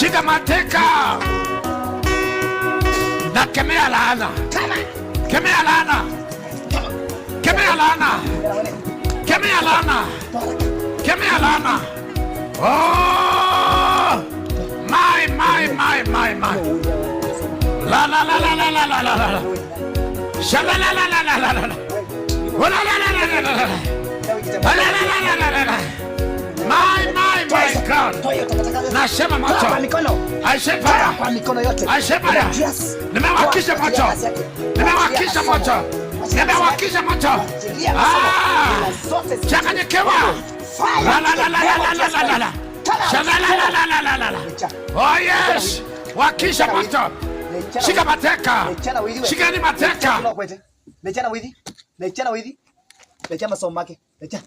Shika mateka. Na kemea laana. Kemea laana. Kemea laana. Kemea laana. Kemea laana. Oh! My. La. Shala la. My God. Nasema moto. Aisha nimewakisha moto. Changanyikiwa. La. Oh yes. Wakisha moto. Shika mateka. Shikani mateka. Lechana withi. Lecha masomo yake. Lecha.